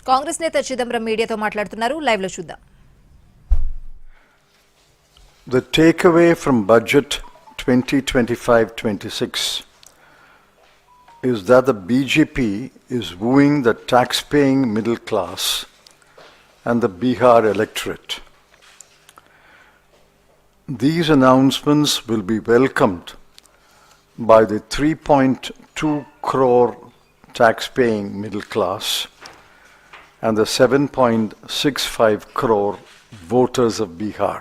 కాంగ్రెస్ నేత చిదంబరం మీడియాతో మాట్లాడుతున్నారు. లైవ్ లో చూద్దాం. The takeaway from budget 2025-26 is that the BJP is wooing the tax-paying middle class and the Bihar electorate. These announcements will be welcomed by the 3.2 crore tax-paying middle class and the 7.65 crore voters of Bihar.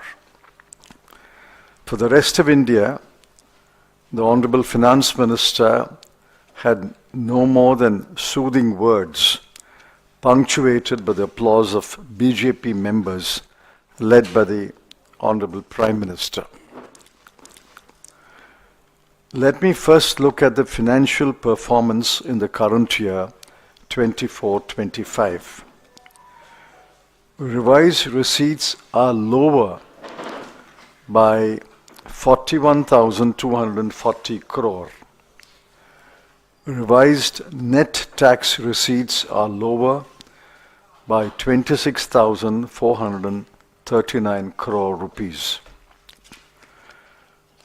For the rest of India, the Honorable Finance Minister had no more than soothing words, punctuated by the applause of BJP members led by the Honorable Prime Minister. Let me first look at the financial performance in the current year, 24-25. Revised receipts are lower by 41,240 crore. Revised net tax receipts are lower by 26,439 crore rupees.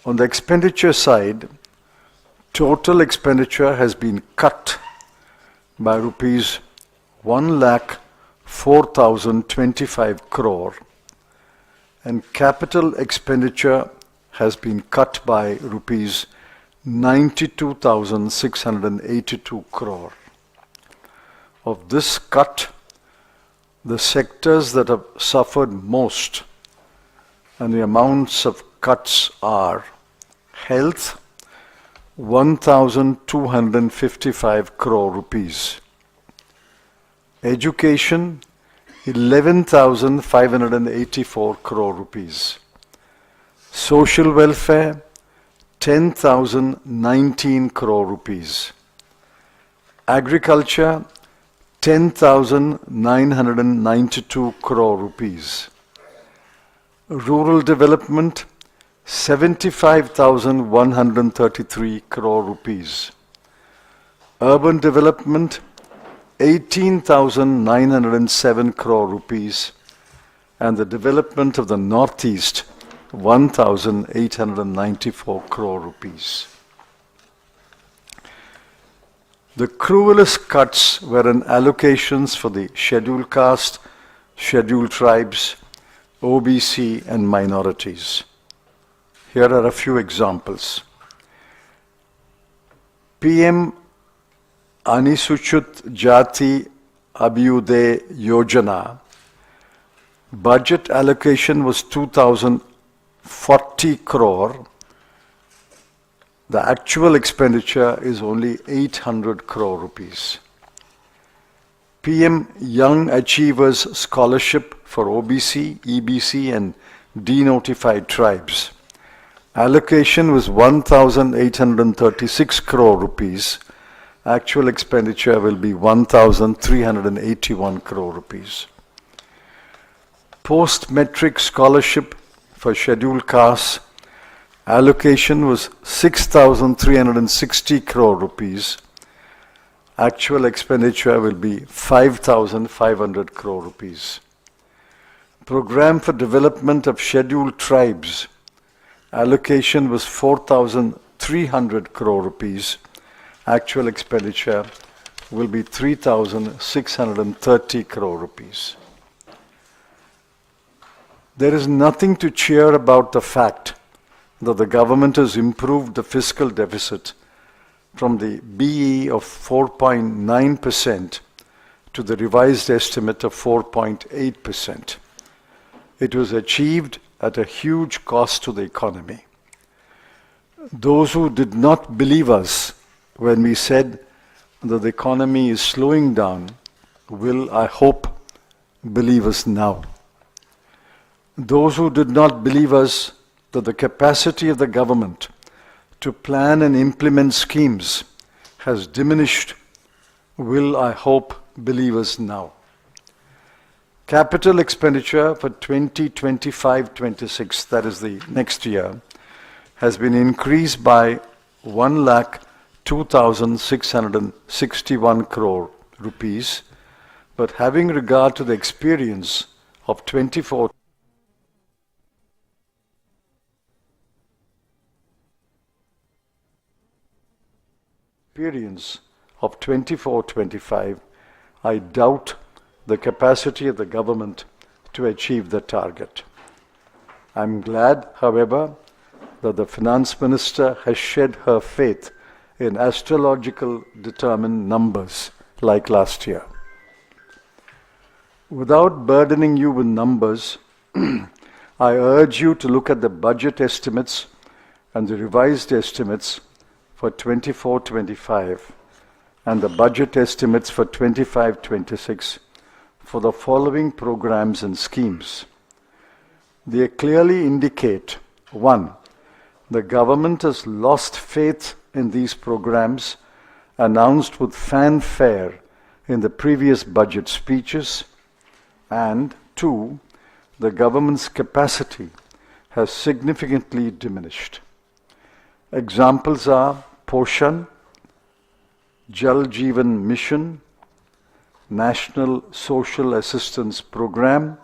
On the expenditure side, total expenditure has been cut by rupees 1,04,025 crore and capital expenditure has been cut by rupees 92,682 crore. Of this cut, the sectors that have suffered most and the amounts of cuts are health, 1,255 crore rupees, education, 11,584 crore rupees, social welfare, 10,019 crore rupees, agriculture, 10,992 crore rupees, rural development, 75,133 crore rupees, urban development, 18,907 crore rupees, and the development of the Northeast, 1,894 crore rupees. The cruelest cuts were in allocations for the scheduled caste, scheduled tribes, OBC and minorities. Here are a few examples. PM Anisuchit Jati Abhyuday Yojana budget allocation was 2,040 crore. The actual expenditure is only 800 crore rupees. PM Young Achievers Scholarship for OBC, EBC and denotified tribes. Allocation was 1,836 crore rupees. Actual expenditure will be 1,381 crore rupees. Post-metric scholarship for scheduled castes, allocation was 6,360 crore rupees. Actual expenditure will be 5,500 crore rupees. Program for development of scheduled tribes, allocation was 4,300 crore rupees. Actual expenditure will be 3,630 crore rupees. There is nothing to cheer about the fact that the government has improved the fiscal deficit from the BE of 4.9% to the revised estimate of 4.8%. It was achieved at a huge cost to the economy. Those who did not believe us when we said that the economy is slowing down will, I hope, believe us now. Those who did not believe us that the capacity of the government to plan and implement schemes has diminished will, I hope, believe us now. Capital expenditure for 2025-26, that is the next year, has been increased by 1,02,661 crore rupees But having regard to the experience of 24 of 24-25, I doubt the capacity of the government to achieve the target. I'm glad, however, that the finance minister has shed her faith in astrological determined numbers like last year. Without burdening you with numbers, I urge you to look at the budget estimates and the revised estimates for 24-25 and the budget estimates for 25-26 for the following programs and schemes. They clearly indicate, 1, the government has lost faith in these programs announced with fanfare in the previous budget speeches, and 2, the government's capacity has significantly diminished. Examples are Poshan, Jal Jeevan Mission, National Social Assistance Program,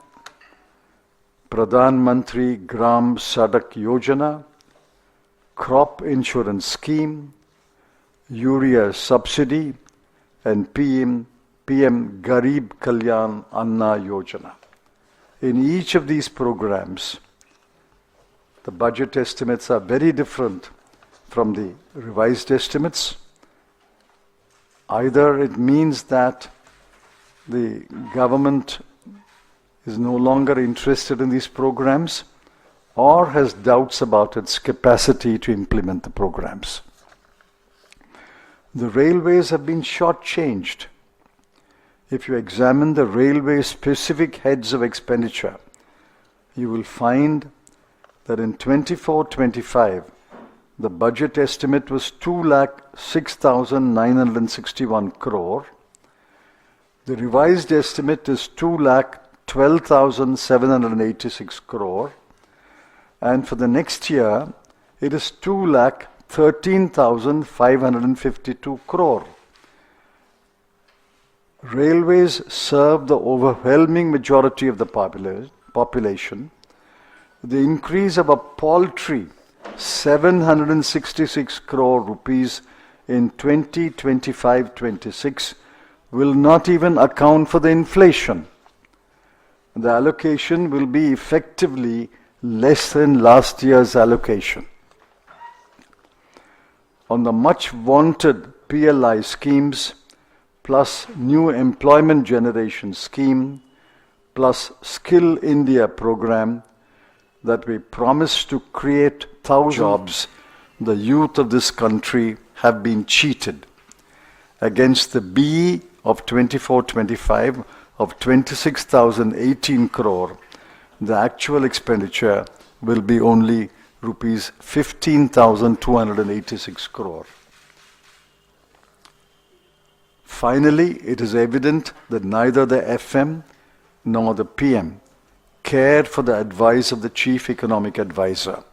Pradhan Mantri Gram Sadak Yojana, Crop Insurance Scheme, Urea Subsidy, and PM Garib Kalyan Anna Yojana. In each of these programs, the budget estimates are very different from the revised estimates. Either it means that the government is no longer interested in these programs or has doubts about its capacity to implement the programs. The railways have been shortchanged. If you examine the railway specific heads of expenditure, you will find that in 24-25, the budget estimate was 2,06,961 crore. The revised estimate is 2,12,786 crore. And for the next year, it is 2,13,552 crore. Railways serve the overwhelming majority of the population. The increase of a paltry 766 crore rupees in 2025-26 will not even account for the inflation. The allocation will be effectively less than last year's allocation. On the much wanted PLI schemes, plus new employment generation scheme, plus Skill India program that we promised to create 1,000 jobs, the youth of this country have been cheated. Against the BE of 24-25 of 26,018 crore, the actual expenditure will be only rupees 15,286 crore. Finally, it is evident that neither the FM nor the PM cared for the advice of the Chief Economic Advisor.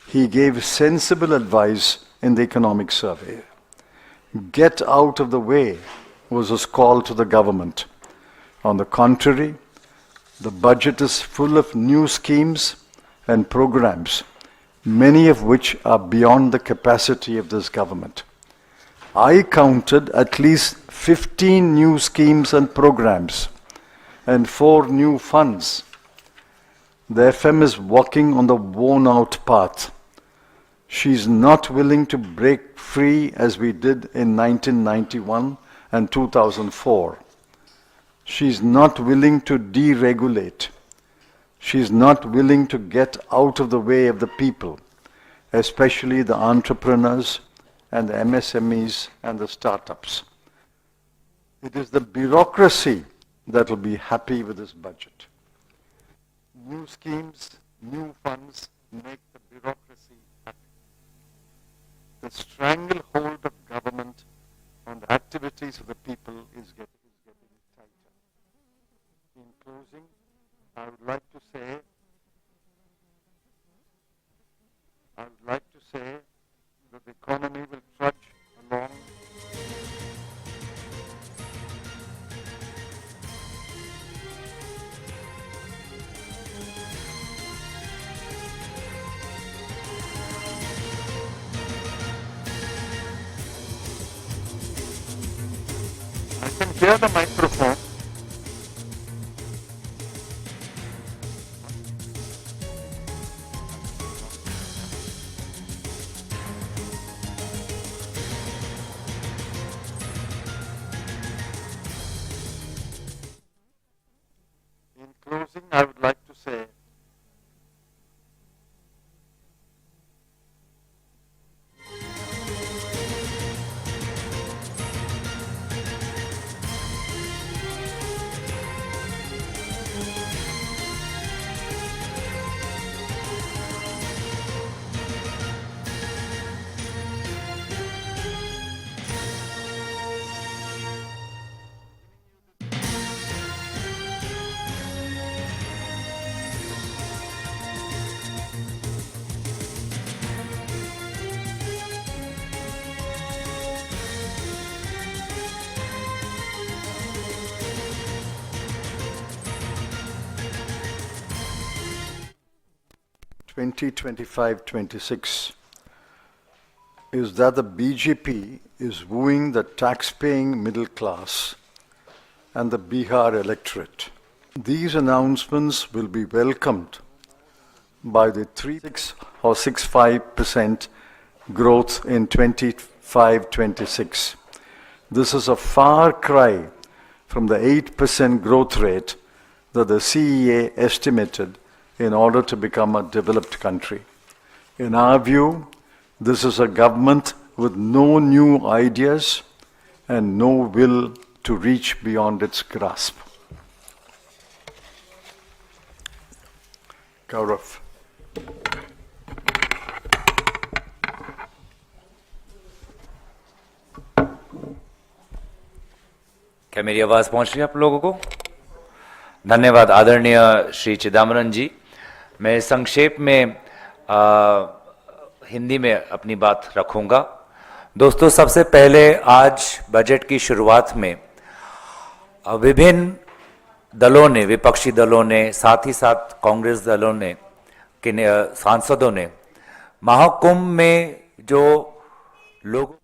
He gave sensible advice in the economic survey. Get out of the way was his call to the government. On the contrary, the budget is full of new schemes and programs, many of which are beyond the capacity of this government. I counted at least 15 new schemes and programs and 4 new funds. The FM is walking on the worn-out path. She is not willing to break free as we did in 1991 and 2004. She is not willing to deregulate. She is not willing to get out of the way of the people, especially the entrepreneurs and the MSMEs and the startups. It is the bureaucracy that will be happy with this budget. New schemes, new funds make the bureaucracy happy. The stranglehold of government on the activities of the people is getting tighter. In closing, I would like to say that the economy will trudge along. share the microphone. In closing, I would like to say (2025-26) is that the BJP is wooing the tax-paying middle class and the Bihar electorate. These announcements will be welcomed by the 3.6 or 6.5% growth in 25-26. This is a far cry from the 8% growth rate that the CEA estimated in order to become a developed country. In our view, this is a government with no new ideas and no will to reach beyond its grasp. Gaurav. क्या मेरी आवाज पहुंच रही है आप लोगों को? धन्यवाद आदरणीय श्री चिदम्बरम जी। मैं संक्षेप में हिंदी में अपनी बात रखूंगा। दोस्तों, सबसे पहले आज बजट की शुरुआत में विभिन्न दलों ने, विपक्षी दलों ने, साथ ही साथ कांग्रेस दलों ने, सांसदों ने महाकुंभ में जो लोगों